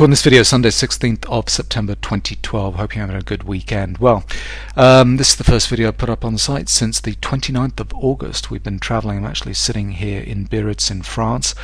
Recording this video Sunday 16th of September 2012. Hope you're having a good weekend. Well, this is the first video I put up on the site since the 29th of August. We've been traveling. I'm actually sitting here in Biarritz in France.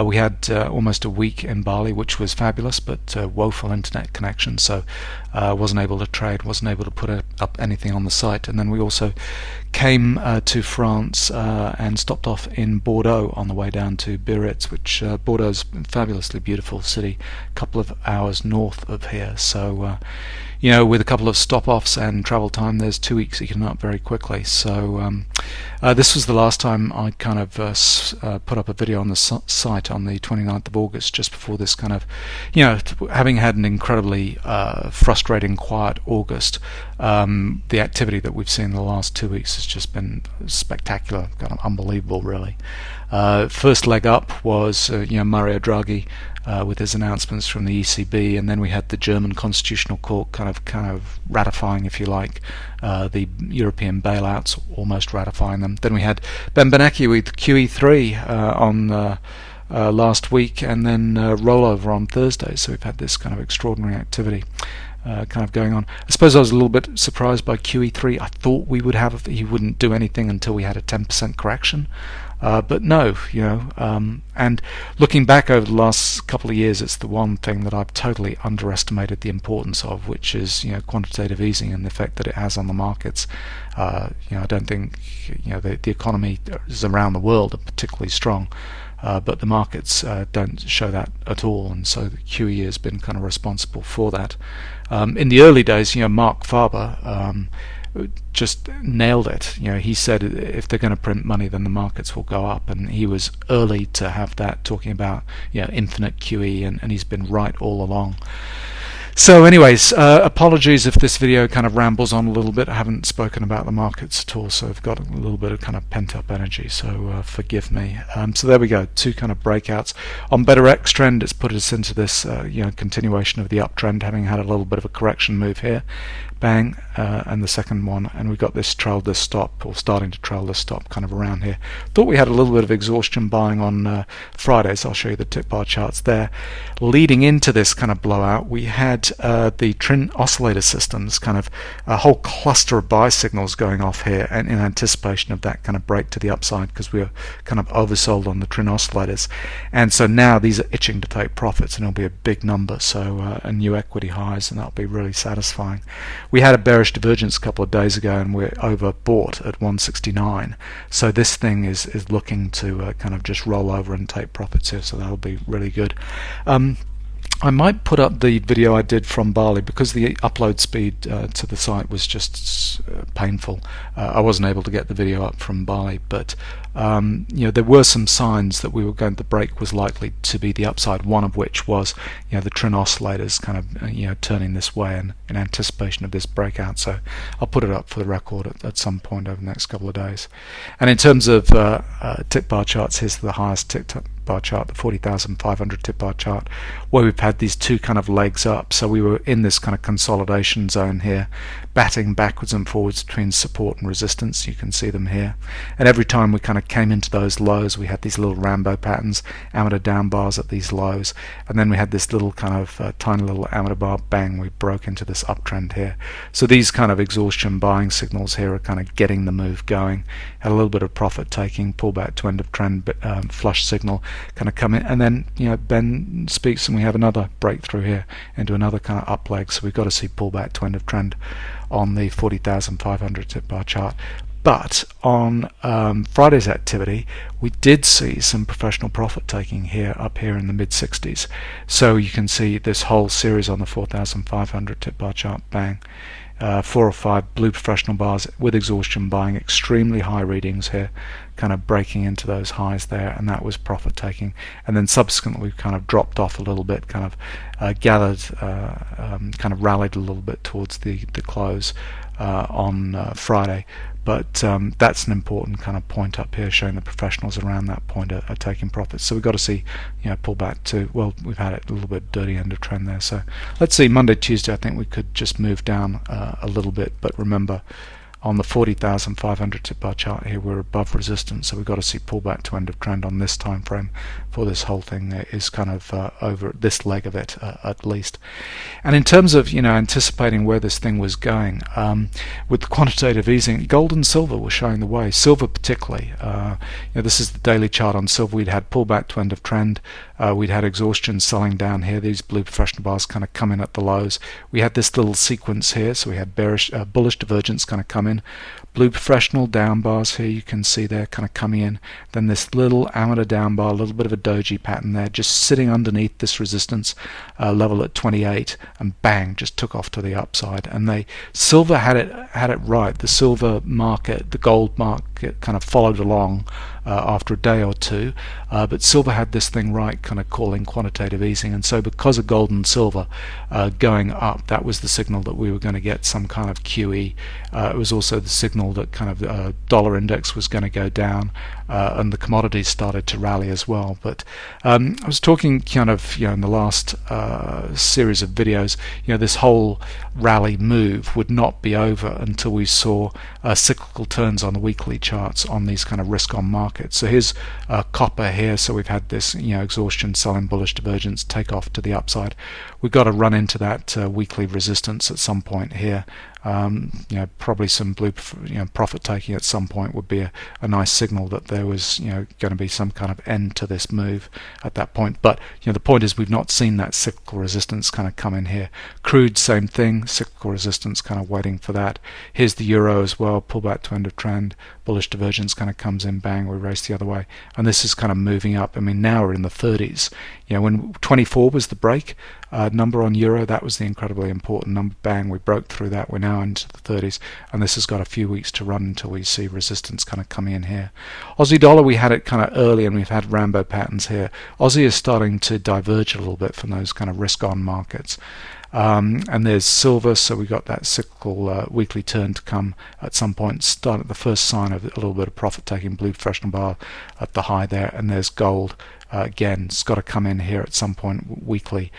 We had almost a week in Bali, which was fabulous, but woeful internet connection, so wasn't able to trade, wasn't able to put up anything on the site. And then we also came to France and stopped off in Bordeaux on the way down to Biarritz, which Bordeaux's a fabulously beautiful city, a couple of hours north of here. So you know, with a couple of stop-offs and travel time, there's 2 weeks eaten up very quickly. So this was the last time I kind of put up a video on the site on the 29th of August, just before this kind of, you know, having had an incredibly frustrating, quiet August. The activity that we've seen in the last 2 weeks has just been spectacular, kind of unbelievable, really. First leg up was you know, Mario Draghi with his announcements from the ECB, and then we had the German Constitutional Court kind of ratifying, if you like, the European bailouts, almost ratifying them. Then we had Ben Bernanke with QE3 on last week, and then rollover on Thursday. So we've had this kind of extraordinary activity kind of going on. I suppose I was a little bit surprised by QE3. I thought he wouldn't do anything until we had a 10% correction. But no, you know, and looking back over the last couple of years, it's the one thing that I've totally underestimated the importance of, which is, you know, quantitative easing and the effect that it has on the markets. You know, I don't think, you know, the economy is around the world are particularly strong, but the markets don't show that at all, and so the QE has been kind of responsible for that. In the early days, you know, Mark Faber just nailed it. You know, he said if they're going to print money, then the markets will go up, and he was early to have that, talking about, you know, infinite QE, and he's been right all along. So anyways, apologies if this video kind of rambles on a little bit. I haven't spoken about the markets at all, so I've got a little bit of kind of pent-up energy, so forgive me. So there we go, two kind of breakouts. On BetterX trend, it's put us into this you know, continuation of the uptrend, having had a little bit of a correction move here. Bang, and the second one, and we've got this trail this stop, or starting to trail this stop kind of around here. Thought we had a little bit of exhaustion buying on Friday, so I'll show you the tick bar charts there. Leading into this kind of blowout, we had the Trin oscillator systems, kind of a whole cluster of buy signals going off here, and in anticipation of that kind of break to the upside, because we were kind of oversold on the Trin oscillators. And so now these are itching to take profits, and it'll be a big number, so a new equity highs, and that'll be really satisfying. We had a bearish divergence a couple of days ago, and we're overbought at 169. So this thing is looking to kind of just roll over and take profits here, so that'll be really good. I might put up the video I did from Bali, because the upload speed to the site was just painful. I wasn't able to get the video up from Bali, but you know, there were some signs that we were going to break was likely to be the upside, one of which was, you know, the Trin oscillators kind of you know, turning this way, and in anticipation of this breakout. So I'll put it up for the record at some point over the next couple of days. And in terms of tick bar charts, here's the highest tick bar chart, the 40,500 tick bar chart, where we've had these two kind of legs up. So we were in this kind of consolidation zone here, batting backwards and forwards between support and resistance. You can see them here, and every time we kind of came into those lows, we had these little Rambo patterns, amateur down bars at these lows, and then we had this little kind of tiny little amateur bar, bang, we broke into this uptrend here. So these kind of exhaustion buying signals here are kind of getting the move going. Had a little bit of profit taking, pullback to end of trend, flush signal kind of come in, and then, you know, Ben speaks and we have another breakthrough here into another kind of up leg. So we've got to see pullback to end of trend on the 40,500 tick bar chart. But on Friday's activity, we did see some professional profit taking here, up here in the mid 60s. So you can see this whole series on the 4,500 tick bar chart, bang. 4 or 5 blue professional bars with exhaustion buying, extremely high readings here, kind of breaking into those highs there, and that was profit taking. And then subsequently we've kind of dropped off a little bit, kind of gathered, kind of rallied a little bit towards the close on Friday. But that's an important kind of point up here, showing the professionals around that point are taking profits. So we've got to see, you know, pull back to, well, we've had it a little bit dirty end of trend there. So let's see, Monday, Tuesday, I think we could just move down a little bit. But remember, on the 40,500 tip bar chart here, we're above resistance, so we've got to see pullback to end of trend on this time frame for this whole thing is kind of over this leg of it at least. And in terms of anticipating where this thing was going, with the quantitative easing, gold and silver were showing the way. Silver particularly. This is the daily chart on silver. We'd had pullback to end of trend. We'd had exhaustion selling down here. These blue professional bars kind of come in at the lows. We had this little sequence here, so we had bearish, bullish divergence kind of come in. Blue professional down bars here, you can see they're kind of coming in. Then this little amateur down bar, a little bit of a doji pattern there, just sitting underneath this resistance level at 28, and bang, just took off to the upside. And silver had it right. The silver market, the gold market, kind of followed along after a day or two, but silver had this thing right, kind of calling quantitative easing. And so because of gold and silver going up, that was the signal that we were going to get some kind of QE. It was also the signal that kind of dollar index was going to go down, and the commodities started to rally as well. But I was talking kind of in the last series of videos, this whole rally move would not be over until we saw cyclical turns on the weekly charts on these kind of risk on markets. So here's copper here, so we've had this exhaustion selling bullish divergence take off to the upside. We've got to run into that weekly resistance at some point here. Probably some blue profit taking at some point would be a nice signal that there was going to be some kind of end to this move at that point. But the point is, we've not seen that cyclical resistance kind of come in here. Crude, same thing, cyclical resistance kind of waiting for that. Here's the euro as well, pull back to end of trend, bullish divergence kind of comes in, bang, we race the other way, and this is kind of moving up. I mean, now we're in the 30s. When 24 was the break number on euro, that was the incredibly important number. Bang, we broke through that. We're now into the 30s, and this has got a few weeks to run until we see resistance kind of coming in here. Aussie dollar, we had it kind of early, and we've had Rambo patterns here. Aussie is starting to diverge a little bit from those kind of risk-on markets. And there's silver, so we got that cyclical weekly turn to come at some point. Start at the first sign of a little bit of profit taking, blue professional bar at the high there, and there's gold. Again, it's got to come in here at some point, weekly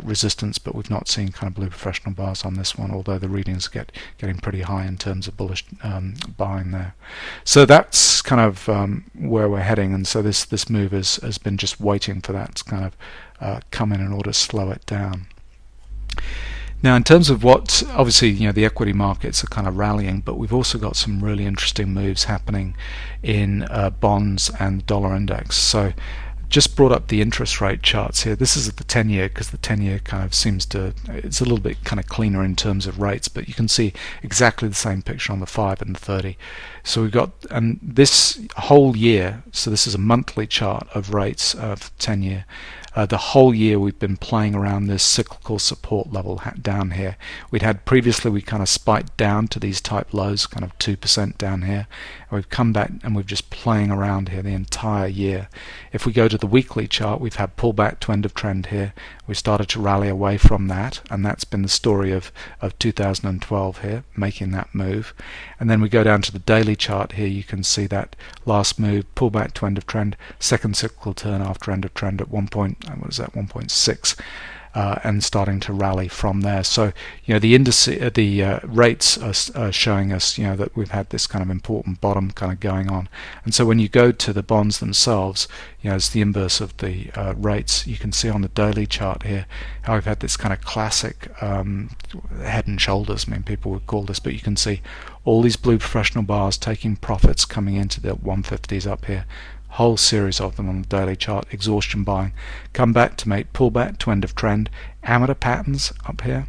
resistance, but we've not seen kind of blue professional bars on this one, although the readings getting pretty high in terms of bullish buying there. So that's kind of where we're heading, and so this move has been just waiting for that to kind of come in order to slow it down. Now, in terms of what, obviously, the equity markets are kind of rallying, but we've also got some really interesting moves happening in bonds and dollar index. So just brought up the interest rate charts here. This is at the 10-year, because the 10-year kind of seems to, it's a little bit kind of cleaner in terms of rates, but you can see exactly the same picture on the 5 and the 30. So we've got, and this whole year, so this is a monthly chart of rates of 10-year. The whole year we've been playing around this cyclical support level down here. We kind of spiked down to these type lows, kind of 2% down here. And we've come back and we've just playing around here the entire year. If we go to the weekly chart, we've had pullback to end of trend here. We started to rally away from that, and that's been the story of 2012 here, making that move. And then we go down to the daily chart here. You can see that last move, pullback to end of trend, second cyclical turn after end of trend at 1.6, and starting to rally from there. So the rates are showing us that we've had this kind of important bottom kind of going on. And so when you go to the bonds themselves, it's the inverse of the rates. You can see on the daily chart here how we've had this kind of classic head and shoulders. I mean, people would call this, but you can see all these blue professional bars taking profits coming into the 150s up here. Whole series of them on the daily chart, exhaustion buying, come back to make pullback to end of trend, amateur patterns up here.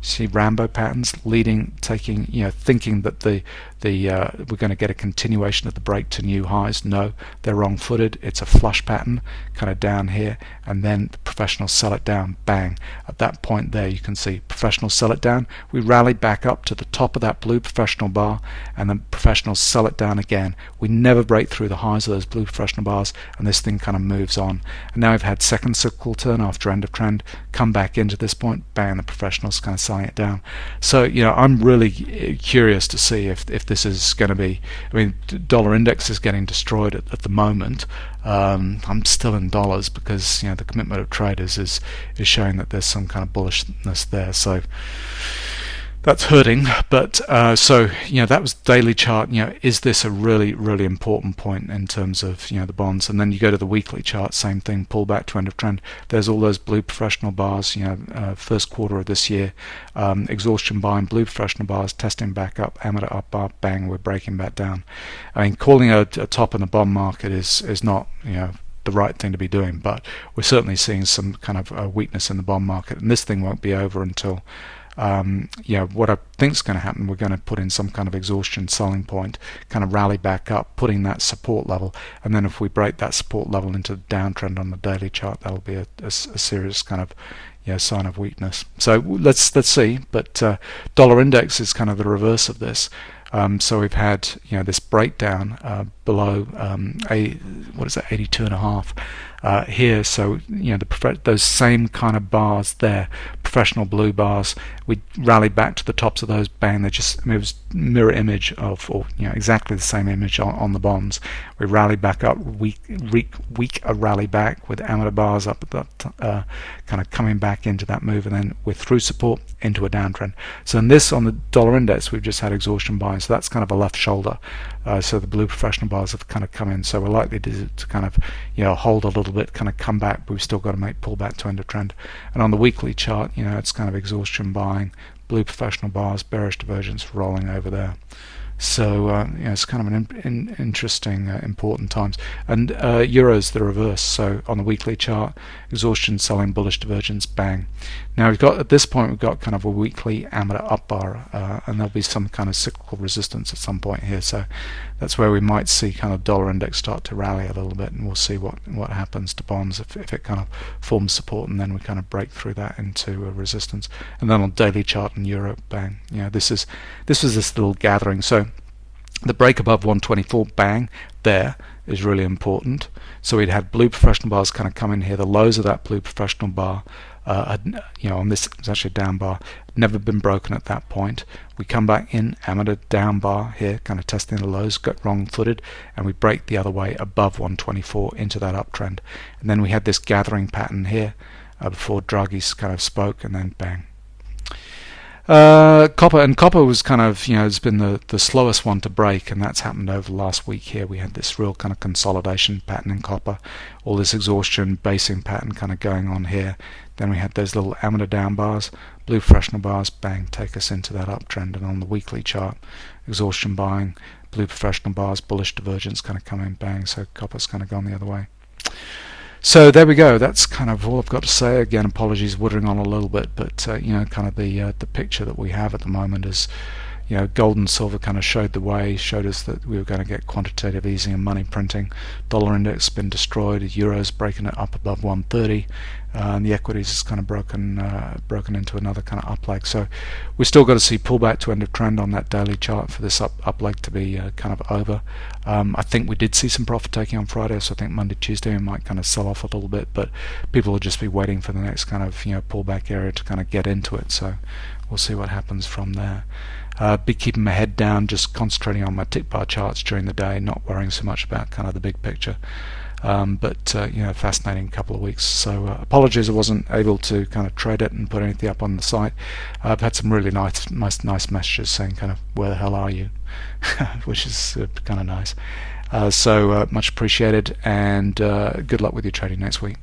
See Rambo patterns leading, taking, thinking that we're going to get a continuation of the break to new highs. No, they're wrong-footed. It's a flush pattern, kind of down here, and then the professionals sell it down. Bang! At that point there, you can see professionals sell it down. We rally back up to the top of that blue professional bar, and then professionals sell it down again. We never break through the highs of those blue professional bars, and this thing kind of moves on. And now we've had second cyclical turn after end of trend, come back into this point. Bang! The professionals kind of selling it down. So I'm really curious to see if this is going to be, I mean, dollar index is getting destroyed at the moment. I'm still in dollars because the commitment of traders is showing that there's some kind of bullishness there. So that's hurting. But so that was daily chart. Is this a really important point in terms of the bonds? And then you go to the weekly chart, same thing, pull back to end of trend. There's all those blue professional bars, first quarter of this year, exhaustion buying, blue professional bars, testing back up, amateur up bar, bang, we're breaking back down. I mean, calling a top in the bond market is not the right thing to be doing, but we're certainly seeing some kind of weakness in the bond market, and this thing won't be over until what I think is going to happen. We're going to put in some kind of exhaustion selling point, kind of rally back up, putting that support level, and then if we break that support level into the downtrend on the daily chart, that'll be a serious kind of sign of weakness. So let's see. But dollar index is kind of the reverse of this. So we've had this breakdown below 82.5 here. So those same kind of bars there, professional blue bars, we rallied back to the tops of those, bang, it was mirror image of, or exactly the same image on the bonds. We rallied back up, weak rally back with amateur bars up at that kind of coming back into that move, and then we're through support into a downtrend. So in this, on the dollar index, we've just had exhaustion buying, so that's kind of a left shoulder. So the blue professional bars have kind of come in, so we're likely to kind of hold a little bit, kind of come back, but we've still got to make pull back to end of trend. And on the weekly chart, it's kind of exhaustion buying, blue professional bars, bearish divergence rolling over there. So it's kind of an interesting, important times. And Euro's the reverse. So on the weekly chart, exhaustion, selling, bullish divergence, bang. Now at this point we've got kind of a weekly amateur up bar, and there'll be some kind of cyclical resistance at some point here. So that's where we might see kind of dollar index start to rally a little bit, and we'll see what happens to bonds if it kind of forms support, and then we kind of break through that into a resistance. And then on daily chart in Europe, bang. This was this little gathering. So the break above 124, bang, there is really important. So we'd had blue professional bars kind of come in here. The lows of that blue professional bar, on this, it's actually a down bar, never been broken at that point. We come back in, amateur down bar here, kind of testing the lows, got wrong footed, and we break the other way above 124 into that uptrend. And then we had this gathering pattern here before Draghi's kind of spoke, and then bang. Copper was kind of has been the slowest one to break, and that's happened over the last week here. We had this real kind of consolidation pattern in copper, all this exhaustion basing pattern kind of going on here. Then we had those little amateur down bars, blue professional bars, bang, take us into that uptrend. And on the weekly chart, exhaustion buying, blue professional bars, bullish divergence kind of coming, bang. So copper's kind of gone the other way. So there we go. That's kind of all I've got to say. Again, apologies, wuthering on a little bit, but kind of the picture that we have at the moment is, gold and silver kind of showed the way, showed us that we were going to get quantitative easing and money printing. Dollar index has been destroyed. Euro's breaking it up above 130, and the equities is kind of broken into another kind of up leg. So we've still got to see pullback to end of trend on that daily chart for this up leg to be kind of over. I think we did see some profit taking on Friday, so I think Monday, Tuesday we might kind of sell off a little bit, but people will just be waiting for the next kind of pullback area to kind of get into it. So we'll see what happens from there. Be keeping my head down, just concentrating on my tick bar charts during the day, not worrying so much about kind of the big picture. But fascinating couple of weeks. So apologies I wasn't able to kind of trade it and put anything up on the site. I've had some really nice messages saying kind of, where the hell are you, which is kind of nice. So much appreciated, and good luck with your trading next week.